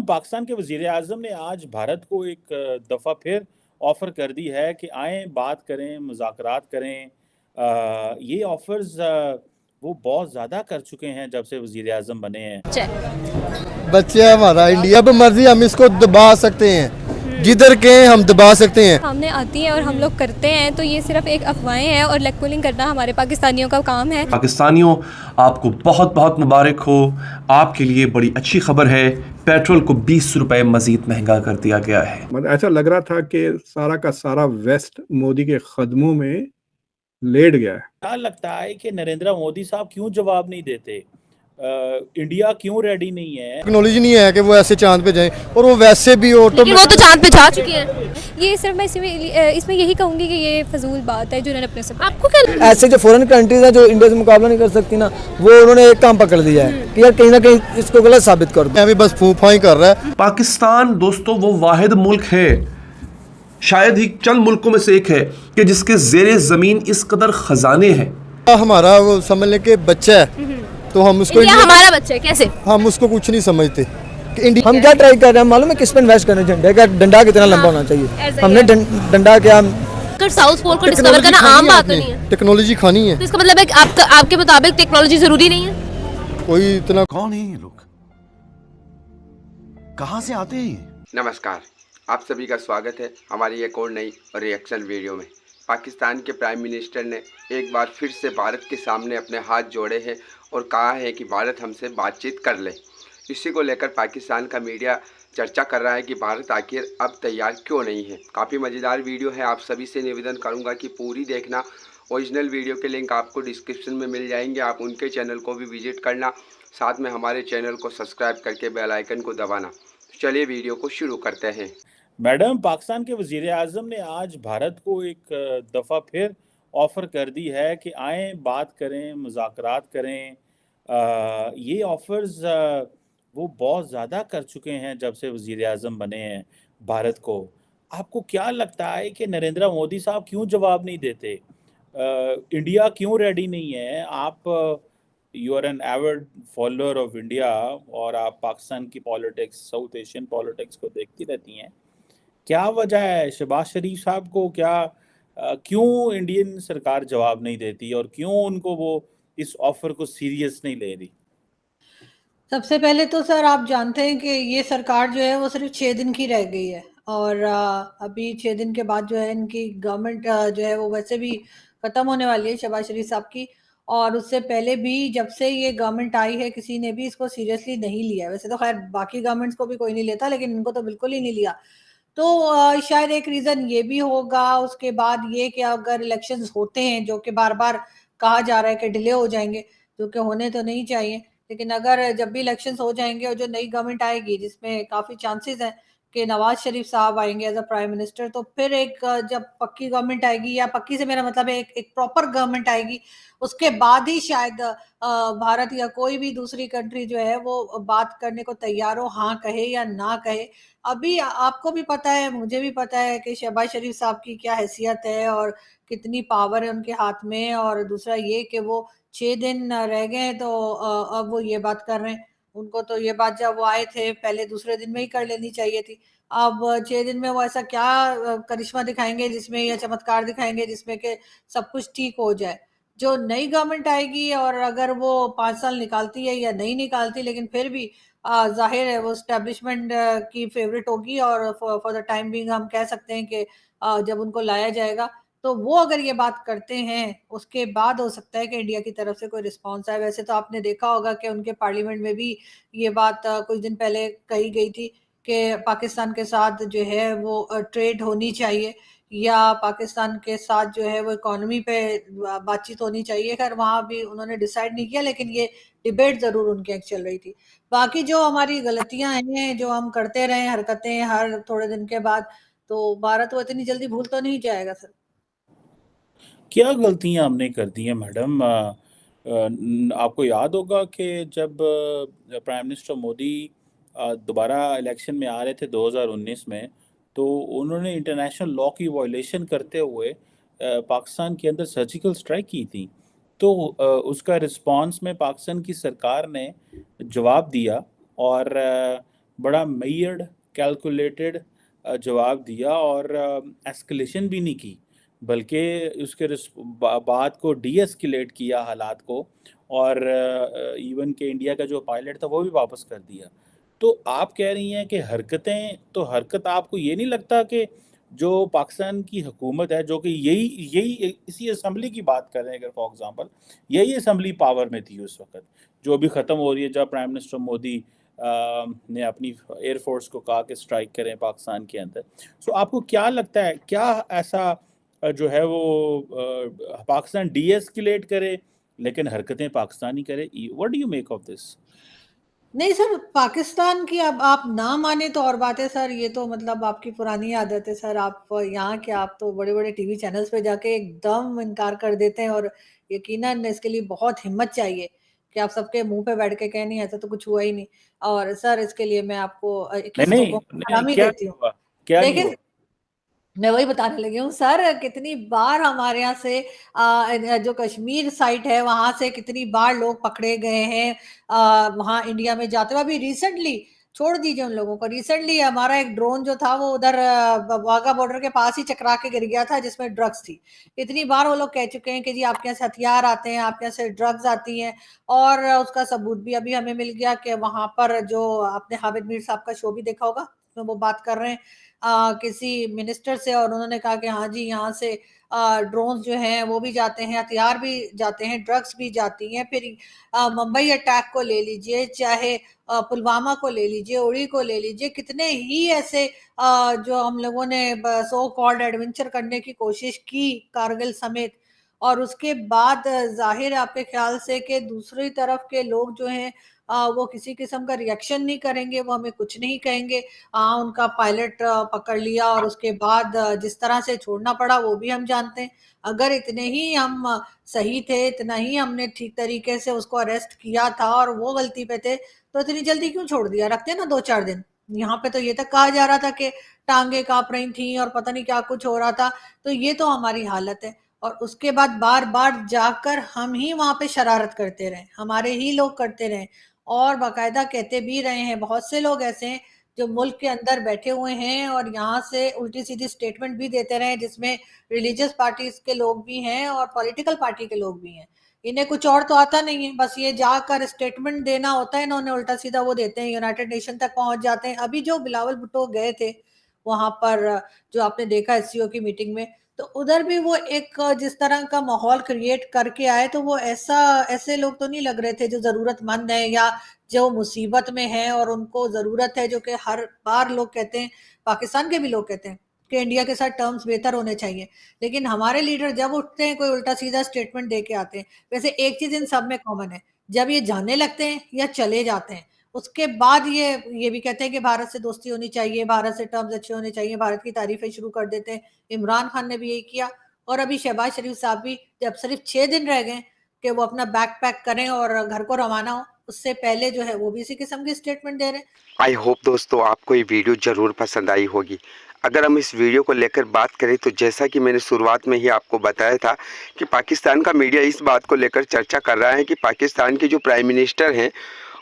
पाकिस्तान के वज़ीर-ए-आज़म ने आज भारत को एक दफ़ा फिर ऑफ़र कर दी है कि आएँ, बात करें, मुज़ाकरात करें। ये ऑफ़र्स वो बहुत ज़्यादा कर चुके हैं जब से वज़ीर-ए-आज़म बने हैं। बच्चे हमारा इंडिया पे मर्जी, हम इसको दबा सकते हैं, जिधर के हम दबा सकते हैं। सामने आती हैं और हम लोग करते हैं, तो ये सिर्फ एक अफवाहें हैं और लेग पुलिंग करना हमारे पाकिस्तानियों का काम है। पाकिस्तानियों, आपको बहुत बहुत मुबारक हो। आपके लिए बड़ी अच्छी खबर है, पेट्रोल को 20 रुपए मजीद महंगा कर दिया गया है। मतलब ऐसा लग रहा था कि सारा का सारा वेस्ट मोदी के कदमों में लेट गया है। क्या लगता है कि नरेंद्र मोदी साहब क्यों जवाब नहीं देते? इंडिया क्यों रेडी नहीं है? टेक्नोलॉजी नहीं है कि वो ऐसे चांद पे जाएं, और वो वैसे भी लेकिन वो तो चांद पे जा चुके हैं। ये सिर्फ मैं इसमें यही कहूँगी कि ये फजूल बात है जो उन्होंने अपने से। आपको क्या ऐसे जो फॉरेन कंट्रीज हैं जो इंडिया से मुकाबला नहीं कर सकती ना, वो उन्होंने एक काम पकड़ लिया है कि यार कहीं ना कहीं इसको गलत साबित कर दो। अभी बस फूफाई कर रहा है। पाकिस्तान दोस्तों वो वाहिद मुल्क है, शायद ही चंद मुल्कों में से एक है कि जिसके ज़ेरे ज़मीन इस कदर खजाने हैं। हमारा वो समझ लें कि बच्चा है, तो हम उसको इंडिया हमारा बच्चा है, कैसे हम उसको कुछ नहीं समझते कि इंडिया। हम क्या ट्राई कर रहे हैं मालूम है, किस पे इन्वेस्ट करने झंडे का डंडा कितना लंबा होना चाहिए। हमने डंडा क्या कर साउथ पोल को डिस्कवर करना आम बात नहीं है। टेक्नोलॉजी खानी है, तो इसका मतलब है कि आपके मुताबिक टेक्नोलॉजी जरूरी नहीं है। कोई इतना कौन है ये लोग, कहां से आते हैं? नमस्कार, आप सभी का स्वागत है हमारी एक और नई रिएक्शन वीडियो में। पाकिस्तान के प्राइम मिनिस्टर ने एक बार फिर से भारत के सामने अपने हाथ जोड़े हैं और कहा है कि भारत हमसे बातचीत कर ले। इसी को लेकर पाकिस्तान का मीडिया चर्चा कर रहा है कि भारत आखिर अब तैयार क्यों नहीं है। काफ़ी मज़ेदार वीडियो है, आप सभी से निवेदन करूंगा कि पूरी देखना। ओरिजिनल वीडियो के लिंक आपको डिस्क्रिप्शन में मिल जाएंगे, आप उनके चैनल को भी विजिट करना, साथ में हमारे चैनल को सब्सक्राइब करके बेल आइकन को दबाना। चलिए वीडियो को शुरू करते हैं। मैडम, पाकिस्तान के वज़ीर-ए-आज़म ने आज भारत को एक दफ़ा फिर ऑफ़र कर दी है कि आएँ, बात करें, मुज़ाकरात करें। ये ऑफ़र्स वो बहुत ज़्यादा कर चुके हैं जब से वज़ीर-ए-आज़म बने हैं भारत को। आपको क्या लगता है कि नरेंद्र मोदी साहब क्यों जवाब नहीं देते? इंडिया क्यों रेडी नहीं है? आप you are an avid follower of India और आप पाकिस्तान की पॉलिटिक्स, साउथ एशियन पॉलिटिक्स को देखती रहती हैं। क्या वजह है शहबाज शरीफ साहब को क्यों इंडियन सरकार जवाब नहीं देती और क्यों उनको वो इस ऑफर को सीरियस नहीं ले रही? सबसे पहले तो सर आप जानते हैं कि ये सरकार जो है वो सिर्फ 6 दिन की रह गई है और अभी 6 दिन के बाद जो है इनकी गवर्नमेंट जो है वो वैसे भी ख़त्म होने वाली है शहबाज शरीफ साहब की। और उससे पहले भी जब से ये गवर्नमेंट आई है किसी ने भी इसको सीरियसली नहीं लिया। वैसे तो खैर बाकी गवर्नमेंट्स को भी कोई नहीं लेता, लेकिन इनको तो बिल्कुल ही नहीं लिया। तो शायद एक रीज़न ये भी होगा। उसके बाद ये कि अगर इलेक्शंस होते हैं जो कि बार-बार कहा जा रहा है कि डिले हो जाएँगे, जो कि होने तो नहीं चाहिए, लेकिन अगर जब भी इलेक्शंस हो जाएँगे और जो नई गवर्नमेंट आएगी जिसमें काफ़ी चांसेस हैं कि नवाज़ शरीफ साहब आएँगे एज़ अ प्राइम मिनिस्टर, तो फिर जब पक्की गवर्नमेंट आएगी, या पक्की से मेरा मतलब है एक प्रॉपर गवर्नमेंट आएगी, उसके बाद ही शायद भारत या कोई भी दूसरी कंट्री जो है वो बात करने को तैयार हो, हाँ कहे या ना कहे। अभी आपको भी पता है, मुझे भी पता है कि शहबाज शरीफ साहब की क्या हैसियत है और कितनी पावर है उनके हाथ में। और दूसरा ये कि वो 6 दिन रह गए हैं, तो अब वो ये बात कर रहे हैं। उनको तो ये बात जब वो आए थे पहले दूसरे दिन में ही कर लेनी चाहिए थी। अब 6 दिन में वो ऐसा क्या करिश्मा दिखाएँगे जिसमें, या चमत्कार दिखाएँगे जिसमें कि सब कुछ ठीक हो जाए। जो नई गवर्नमेंट आएगी और अगर वो 5 साल निकालती है या नहीं निकालती, लेकिन फिर भी ज़ाहिर है वो एस्टेब्लिशमेंट की फेवरेट होगी और फॉर द टाइम बीइंग हम कह सकते हैं कि जब उनको लाया जाएगा तो वो अगर ये बात करते हैं, उसके बाद हो सकता है कि इंडिया की तरफ से कोई रिस्पॉन्स आए। वैसे तो आपने देखा होगा कि उनके पार्लियामेंट में भी ये बात कुछ दिन पहले कही गई थी कि पाकिस्तान के साथ जो है वो ट्रेड होनी चाहिए, या पाकिस्तान के साथ जो है वो इकोनॉमी पे बातचीत होनी चाहिए। खैर वहाँ भी उन्होंने डिसाइड नहीं किया, लेकिन ये डिबेट ज़रूर उनके यहाँ चल रही थी। बाकी जो हमारी गलतियाँ हैं, जो हम करते रहे हरकतें हर थोड़े दिन के बाद, तो भारत वो इतनी जल्दी भूल तो नहीं जाएगा सर। क्या गलतियां हमने कर दी हैं मैडम? आपको याद होगा कि जब प्राइम मिनिस्टर मोदी दोबारा इलेक्शन में आ रहे थे 2019 में, तो उन्होंने इंटरनेशनल लॉ की वायलेशन करते हुए पाकिस्तान के अंदर सर्जिकल स्ट्राइक की थी। तो उसका रिस्पांस में पाकिस्तान की सरकार ने जवाब दिया और बड़ा मेयर्ड, कैलकुलेटेड जवाब दिया और एस्केलेशन भी नहीं की, बल्कि उसके बात को डीएस्केलेट किया हालात को, और इवन के इंडिया का जो पायलट था वो भी वापस कर दिया। तो आप कह रही हैं कि हरकत आपको ये नहीं लगता कि जो पाकिस्तान की हुकूमत है, जो कि यही इसी असम्बली की बात कर रहे हैं, अगर फॉर एग्जांपल यही असम्बली पावर में थी उस वक्त, जो अभी ख़त्म हो रही है, जब प्राइम मिनिस्टर मोदी ने अपनी एयरफोर्स को कहा कि स्ट्राइक करें पाकिस्तान के अंदर। सो आपको क्या लगता है, क्या ऐसा जो है वो पाकिस्तान डीएस्केलेट करे लेकिन हरकतें पाकिस्तान ही करे? What do you make of this? नहीं सर, पाकिस्तान की अब आप ना माने तो और बात है सर, ये तो मतलब आपकी पुरानी आदत है सर। आप यहाँ के आप तो बड़े बड़े टीवी चैनल्स पे जाके एकदम इनकार कर देते हैं, और यकीनन इसके लिए बहुत हिम्मत चाहिए कि आप सबके मुंह पे बैठ के कहें नहीं ऐसा तो कुछ हुआ ही नहीं। और सर इसके लिए मैं आपको 21 नहीं तोपों की नहीं, सलामी क्या देती हूँ। हुआ, क्या नहीं देखिए हुआ? मैं वही बताने लगी हूँ सर, कितनी बार हमारे यहाँ से जो कश्मीर साइट है वहां से कितनी बार लोग पकड़े गए हैं वहां इंडिया में जाते हुए। अभी रिसेंटली छोड़ दीजिए उन लोगों को, रिसेंटली हमारा एक ड्रोन जो था वो उधर वाघा बॉर्डर के पास ही चकरा के गिर गया था, जिसमें ड्रग्स थी। इतनी बार वो लोग कह चुके हैं कि जी आपके यहाँ से हथियार आते हैं, आपके यहाँ से ड्रग्स आती हैं, और उसका सबूत भी अभी हमें मिल गया कि वहां पर जो आपने हामिद मीर साहब का शो भी देखा होगा, उसमें वो बात कर रहे हैं किसी मिनिस्टर से, और उन्होंने कहा कि हाँ जी यहाँ से ड्रोन्स जो हैं वो भी जाते हैं, हथियार भी जाते हैं, ड्रग्स भी जाती हैं। फिर मुंबई अटैक को ले लीजिए, चाहे पुलवामा को ले लीजिए, उड़ी को ले लीजिए, कितने ही ऐसे जो हम लोगों ने सो कॉल्ड एडवेंचर करने की कोशिश की कारगिल समेत, और उसके बाद जाहिर है आपके ख्याल से कि दूसरी तरफ के लोग जो हैं वो किसी किस्म का रिएक्शन नहीं करेंगे, वो हमें कुछ नहीं कहेंगे। उनका पायलट पकड़ लिया और उसके बाद जिस तरह से छोड़ना पड़ा वो भी हम जानते हैं। अगर इतने ही हम सही थे, इतना ही हमने ठीक तरीके से उसको अरेस्ट किया था और वो गलती पे थे, तो इतनी जल्दी क्यों छोड़ दिया? रखते ना 2-4 दिन। यहाँ पे तो ये तक कहा जा रहा था कि टांगे कांप रही थी और पता नहीं क्या कुछ हो रहा था। तो ये तो हमारी हालत है, और उसके बाद बार बार जाकर हम ही वहां पे शरारत करते रहे, हमारे ही लोग करते रहे, और बाकायदा कहते भी रहे हैं। बहुत से लोग ऐसे हैं जो मुल्क के अंदर बैठे हुए हैं और यहाँ से उल्टी सीधी स्टेटमेंट भी देते रहे, जिसमें रिलीजियस पार्टीज के लोग भी हैं और पॉलिटिकल पार्टी के लोग भी हैं। इन्हें कुछ और तो आता नहीं है, बस ये जाकर स्टेटमेंट देना होता है इन्होंने, उल्टा सीधा वो देते हैं, यूनाइटेड नेशन तक पहुंच जाते हैं। अभी जो बिलावल भुट्टो गए थे वहां पर, जो आपने देखा एससीओ की मीटिंग में, तो उधर भी वो एक जिस तरह का माहौल क्रिएट करके आए, तो वो ऐसे लोग तो नहीं लग रहे थे जो जरूरतमंद है या जो मुसीबत में है और उनको जरूरत है, जो कि हर बार लोग कहते हैं, पाकिस्तान के भी लोग कहते हैं कि इंडिया के साथ टर्म्स बेहतर होने चाहिए। लेकिन हमारे लीडर जब उठते हैं कोई उल्टा सीधा स्टेटमेंट दे के आते हैं। वैसे एक चीज इन सब में कॉमन है, जब ये जाने लगते हैं या चले जाते हैं, उसके बाद ये भी कहते हैं कि भारत से दोस्ती होनी चाहिए, भारत से टर्म्स अच्छे होने चाहिए, भारत की तारीफें शुरू कर देते हैं। इमरान खान ने भी यही किया, और अभी शहबाज शरीफ साहब भी, जब सिर्फ 6 दिन रह गए कि वो अपना बैग पैक करें और घर को रवाना हो, उससे पहले जो है वो भी इसी किस्म की स्टेटमेंट दे रहे हैं। आई होप दोस्तों आपको ये वीडियो ज़रूर पसंद आई होगी। अगर हम इस वीडियो को लेकर बात करें तो जैसा कि मैंने शुरुआत में ही आपको बताया था कि पाकिस्तान का मीडिया इस बात को लेकर चर्चा कर रहा है कि पाकिस्तान के जो प्राइम मिनिस्टर हैं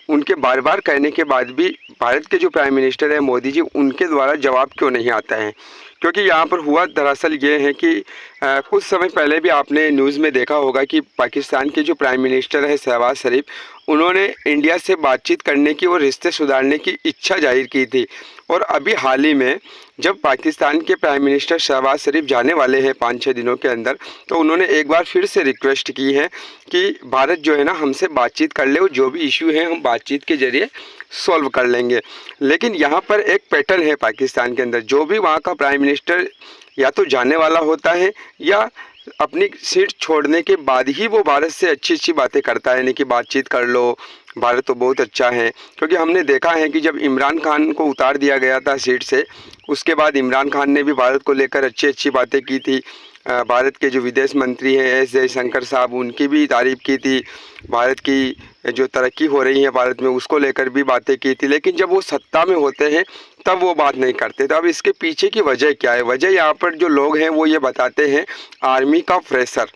उनके बार बार कहने के बाद भी भारत के जो प्राइम मिनिस्टर हैं मोदी जी, उनके द्वारा जवाब क्यों नहीं आता है। क्योंकि यहाँ पर हुआ दरअसल ये है कि कुछ समय पहले भी आपने न्यूज़ में देखा होगा कि पाकिस्तान के जो प्राइम मिनिस्टर है शहबाज शरीफ, उन्होंने इंडिया से बातचीत करने की और रिश्ते सुधारने की इच्छा जाहिर की थी। और अभी हाल ही में जब पाकिस्तान के प्राइम मिनिस्टर शहबाज शरीफ जाने वाले हैं 5-6 दिनों के अंदर, तो उन्होंने एक बार फिर से रिक्वेस्ट की है कि भारत जो है ना हमसे बातचीत कर ले, और जो भी इशू है हम बातचीत के ज़रिए सॉल्व कर लेंगे। लेकिन यहाँ पर एक पैटर्न है पाकिस्तान के अंदर, जो भी वहाँ का प्राइम मिनिस्टर या तो जाने वाला होता है या अपनी सीट छोड़ने के बाद ही वो भारत से अच्छी अच्छी बातें करता है, यानी कि बातचीत कर लो, भारत तो बहुत अच्छा है। क्योंकि हमने देखा है कि जब इमरान खान को उतार दिया गया था सीट से, उसके बाद इमरान खान ने भी भारत को लेकर अच्छी अच्छी बातें की थी। भारत के जो विदेश मंत्री हैं एस जयशंकर साहब, उनकी भी तारीफ़ की थी। भारत की जो तरक्की हो रही है भारत में, उसको लेकर भी बातें की थी। लेकिन जब वो सत्ता में होते हैं तब वो बात नहीं करते। तो अब इसके पीछे की वजह क्या है? वजह यहाँ पर जो लोग हैं वो ये बताते हैं, आर्मी का प्रेशर।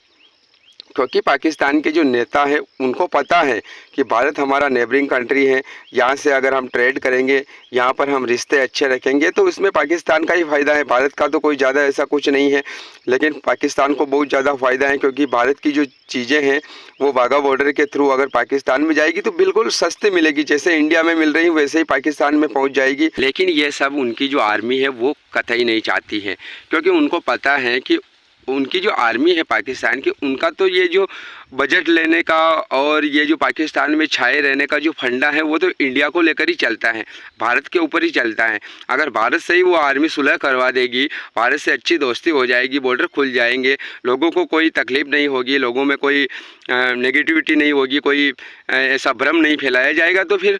क्योंकि पाकिस्तान के जो नेता हैं उनको पता है कि भारत हमारा नेबरिंग कंट्री है, यहाँ से अगर हम ट्रेड करेंगे, यहाँ पर हम रिश्ते अच्छे रखेंगे तो उसमें पाकिस्तान का ही फ़ायदा है, भारत का तो कोई ज़्यादा ऐसा कुछ नहीं है। लेकिन पाकिस्तान को बहुत ज़्यादा फ़ायदा है क्योंकि भारत की जो चीज़ें हैं वो वाघा बॉर्डर के थ्रू अगर पाकिस्तान में जाएगी तो बिल्कुल सस्ती मिलेगी, जैसे इंडिया में मिल रही वैसे ही पाकिस्तान में पहुँच जाएगी। लेकिन ये सब उनकी जो आर्मी है वो कतई नहीं चाहती है, क्योंकि उनको पता है कि उनकी जो आर्मी है पाकिस्तान की, उनका तो ये जो बजट लेने का और ये जो पाकिस्तान में छाए रहने का जो फंडा है वो तो इंडिया को लेकर ही चलता है, भारत के ऊपर ही चलता है। अगर भारत से ही वो आर्मी सुलह करवा देगी, भारत से अच्छी दोस्ती हो जाएगी, बॉर्डर खुल जाएंगे, लोगों को कोई तकलीफ़ नहीं होगी, लोगों में कोई नेगेटिविटी नहीं होगी, कोई ऐसा भ्रम नहीं फैलाया जाएगा, तो फिर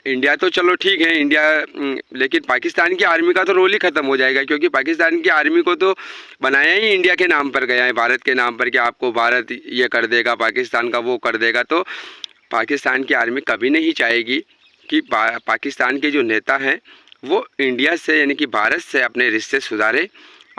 इंडिया तो चलो ठीक है इंडिया, लेकिन पाकिस्तान की आर्मी का तो रोल ही ख़त्म हो जाएगा, क्योंकि पाकिस्तान की आर्मी को तो बनाया ही इंडिया के नाम पर गया है, भारत के नाम पर, कि आपको भारत ये कर देगा, पाकिस्तान का वो कर देगा। तो पाकिस्तान की आर्मी कभी नहीं चाहेगी कि पाकिस्तान के जो नेता हैं वो इंडिया से यानी कि भारत से अपने रिश्ते सुधारे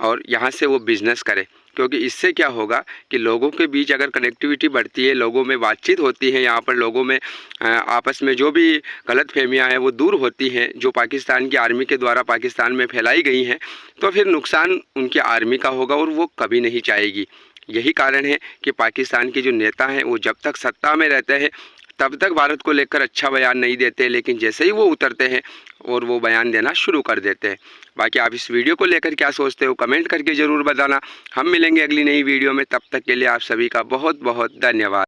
और यहाँ से वो बिज़नेस करे, क्योंकि इससे क्या होगा कि लोगों के बीच अगर कनेक्टिविटी बढ़ती है, लोगों में बातचीत होती है, यहाँ पर लोगों में आपस में जो भी गलत फहमियाँ हैं वो दूर होती हैं जो पाकिस्तान की आर्मी के द्वारा पाकिस्तान में फैलाई गई हैं, तो फिर नुकसान उनकी आर्मी का होगा और वो कभी नहीं चाहेगी। यही कारण है कि पाकिस्तान के जो नेता हैं वो जब तक सत्ता में रहते हैं तब तक भारत को लेकर अच्छा बयान नहीं देते, लेकिन जैसे ही वो उतरते हैं और वो बयान देना शुरू कर देते हैं। बाकी आप इस वीडियो को लेकर क्या सोचते हो कमेंट करके ज़रूर बताना। हम मिलेंगे अगली नई वीडियो में, तब तक के लिए आप सभी का बहुत बहुत धन्यवाद।